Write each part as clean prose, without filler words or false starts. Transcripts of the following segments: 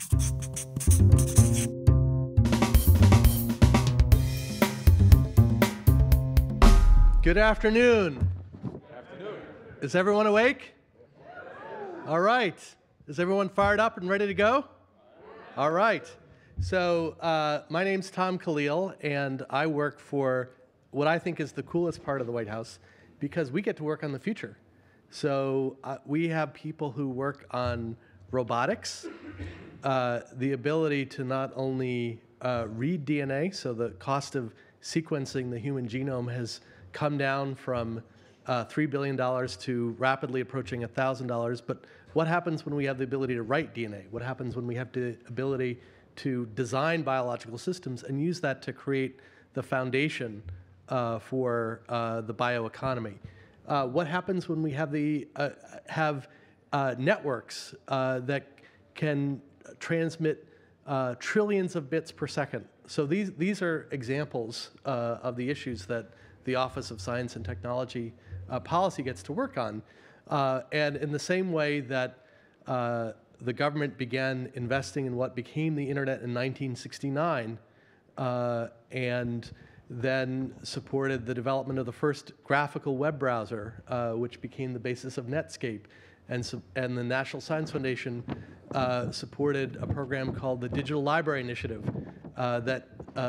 Good afternoon. Good afternoon. Is everyone awake? All right. Is everyone fired up and ready to go? All right. So my name's TomKalil, and I work for what I think is the coolest part of the White House because we get to work on the future. So we have people who work on robotics, the ability to not only read DNA, so the cost of sequencing the human genome has come down from $3 billion to rapidly approaching $1,000. But what happens when we have the ability to write DNA? What happens when we have the ability to design biological systems and use that to create the foundation for the bioeconomy? What happens when we have networks that can transmit trillions of bits per second? So these are examples of the issues that the Office of Science and Technology Policy gets to work on. And in the same way that the government began investing in what became the internet in 1969 and then supported the development of the first graphical web browser, which became the basis of Netscape, and the National Science Foundation supported a program called the Digital Library Initiative that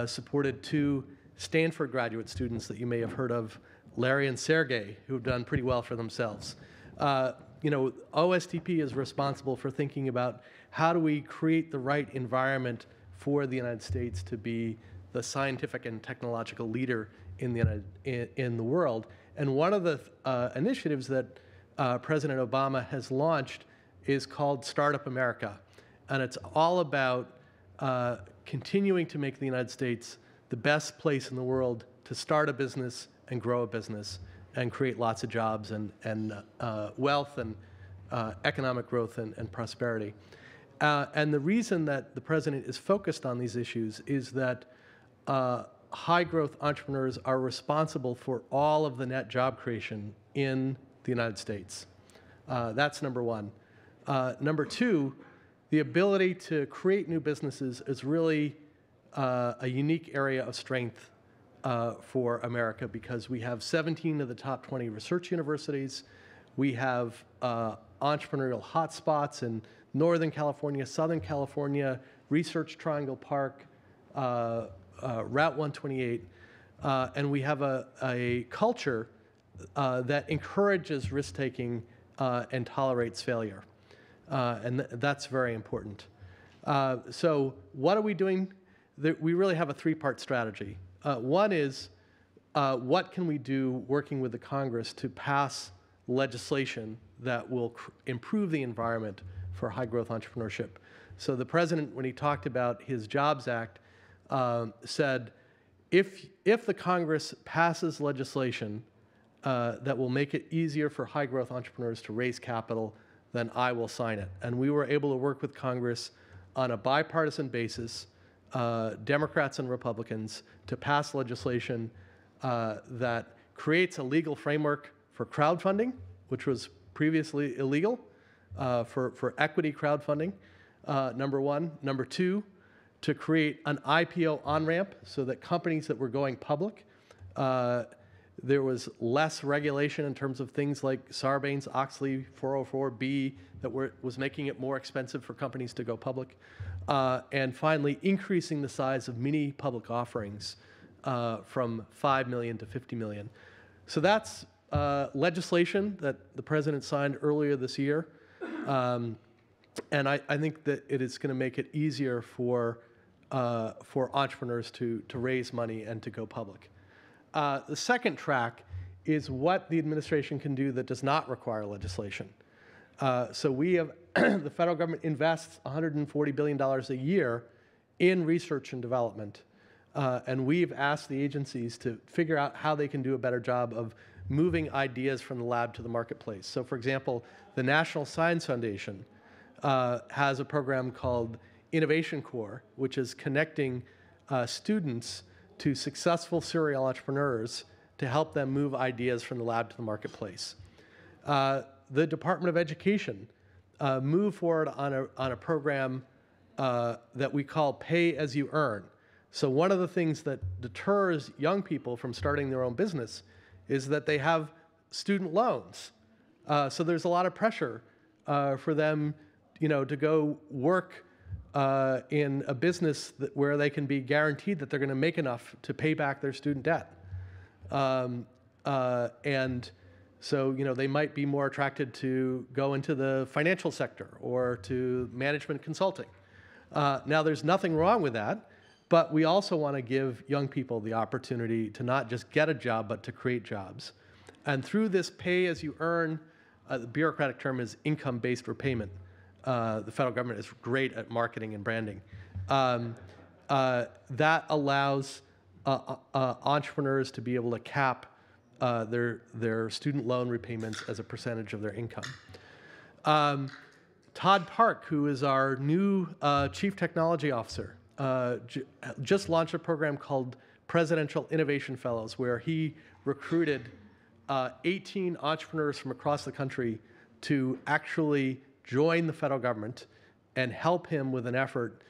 supported two Stanford graduate students that you may have heard of, Larry and Sergey, who've done pretty well for themselves. OSTP is responsible for thinking about how do we create the right environment for the United States to be the scientific and technological leader in the world. And one of the initiatives that President Obama has launched is called Startup America. And it's all about continuing to make the United States the best place in the world to start a business and grow a business and create lots of jobs and wealth and economic growth and prosperity. And the reason that the president is focused on these issues is that high-growth entrepreneurs are responsible for all of the net job creation in the United States. That's number one. Number two, the ability to create new businesses is really a unique area of strength for America because we have 17 of the top 20 research universities. We have entrepreneurial hotspots in Northern California, Southern California, Research Triangle Park, Route 128, and we have a culture that encourages risk-taking and tolerates failure. And that's very important. So what are we doing? We really have a three-part strategy. One is what can we do working with the Congress to pass legislation that will improve the environment for high-growth entrepreneurship. So the president, when he talked about his Jobs Act, said, if the Congress passes legislation that will make it easier for high-growth entrepreneurs to raise capital, then I will sign it. And we were able to work with Congress on a bipartisan basis, Democrats and Republicans, to pass legislation that creates a legal framework for crowdfunding, which was previously illegal, for equity crowdfunding, number one. Number two, to create an IPO on-ramp so that companies that were going public, there was less regulation in terms of things like Sarbanes-Oxley 404B that was making it more expensive for companies to go public. And finally, increasing the size of mini public offerings from 5 million to 50 million. So that's legislation that the president signed earlier this year. And I think that it is going to make it easier for entrepreneurs to raise money and to go public. The second track is what the administration can do that does not require legislation. So we have, the federal government invests $140 billion a year in research and development. And we've asked the agencies to figure out how they can do a better job of moving ideas from the lab to the marketplace. So for example, the National Science Foundation has a program called Innovation Corps, which is connecting students to successful serial entrepreneurs to help them move ideas from the lab to the marketplace. The Department of Education moved forward on a program that we call pay as you earn. So one of the things that deters young people from starting their own business is that they have student loans. So there's a lot of pressure for them, to go work in a business where they can be guaranteed that they're going to make enough to pay back their student debt. And so, they might be more attracted to go into the financial sector or to management consulting. Now, there's nothing wrong with that, but we also want to give young people the opportunity to not just get a job, but to create jobs. And through this pay-as-you-earn, the bureaucratic term is income-based repayment. The federal government is great at marketing and branding. That allows entrepreneurs to be able to cap their student loan repayments as a percentage of their income. Todd Park, who is our new Chief Technology Officer, just launched a program called Presidential Innovation Fellows, where he recruited 18 entrepreneurs from across the country to actually join the federal government and help him with an effort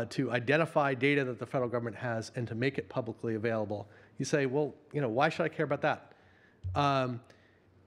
to identify data that the federal government has and to make it publicly available. You say, well, why should I care about that?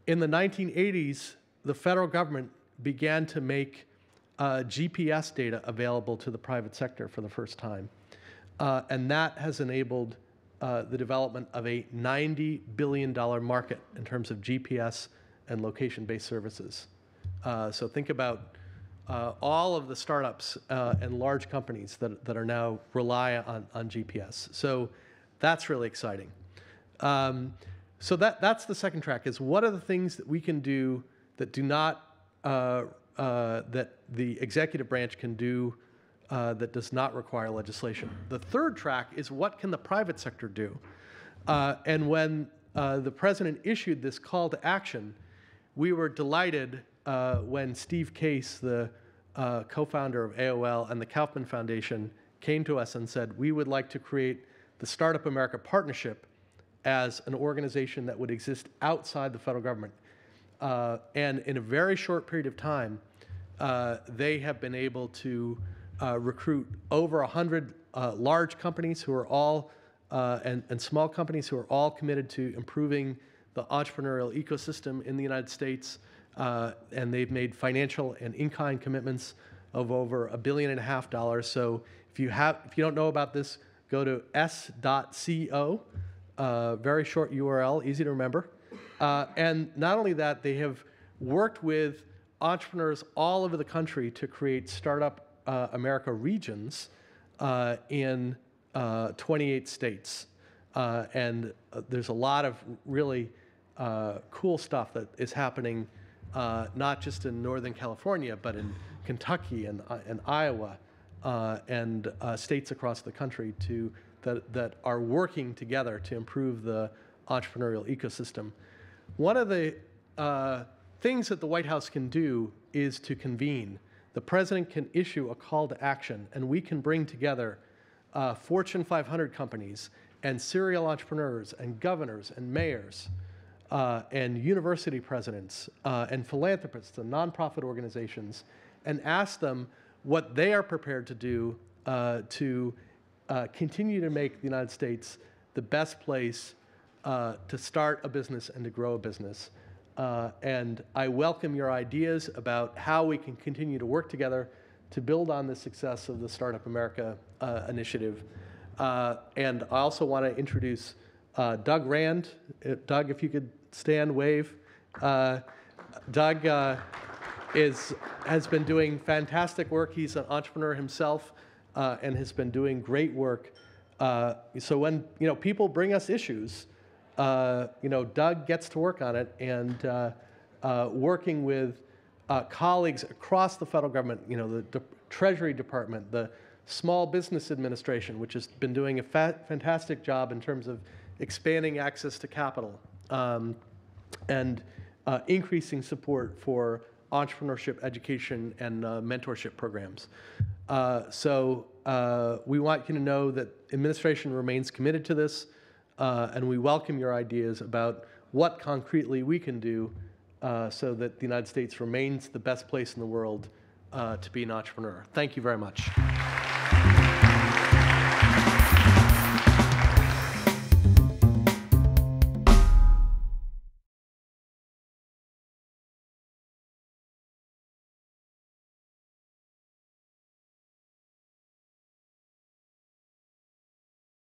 In the 1980s, the federal government began to make GPS data available to the private sector for the first time. And that has enabled the development of a $90 billion market in terms of GPS and location-based services. So think about all of the startups and large companies that are now rely on GPS. So that's really exciting. So that's the second track, is what are the things that we can do that do not, that the executive branch can do that does not require legislation. The third track is what can the private sector do? And when the president issued this call to action, we were delighted when Steve Case, the co-founder of AOL and the Kaufman Foundation, came to us and said, we would like to create the Startup America Partnership as an organization that would exist outside the federal government. And in a very short period of time, they have been able to recruit over 100 large companies who are all, and small companies who are all committed to improving the entrepreneurial ecosystem in the United States. And they've made financial and in-kind commitments of over $1.5 billion. So if you don't know about this, go to s.co, very short URL, easy to remember. And not only that, they have worked with entrepreneurs all over the country to create Startup America regions in 28 states. And there's a lot of really cool stuff that is happening, not just in Northern California, but in Kentucky and Iowa and states across the country that are working together to improve the entrepreneurial ecosystem. One of the things that the White House can do is to convene. The president can issue a call to action, and we can bring together Fortune 500 companies and serial entrepreneurs and governors and mayors and university presidents and philanthropists and nonprofit organizations, and ask them what they are prepared to do to continue to make the United States the best place to start a business and to grow a business. And I welcome your ideas about how we can continue to work together to build on the success of the Startup America initiative. And I also want to introduce Doug Rand. Doug, if you could stand, wave. Doug has been doing fantastic work. He's an entrepreneur himself and has been doing great work. So when people bring us issues, Doug gets to work on it, and working with colleagues across the federal government, the Treasury Department, the Small Business Administration, which has been doing a fantastic job in terms of expanding access to capital and increasing support for entrepreneurship, education, and mentorship programs. So we want you to know that administration remains committed to this, and we welcome your ideas about what concretely we can do so that the United States remains the best place in the world to be an entrepreneur. Thank you very much.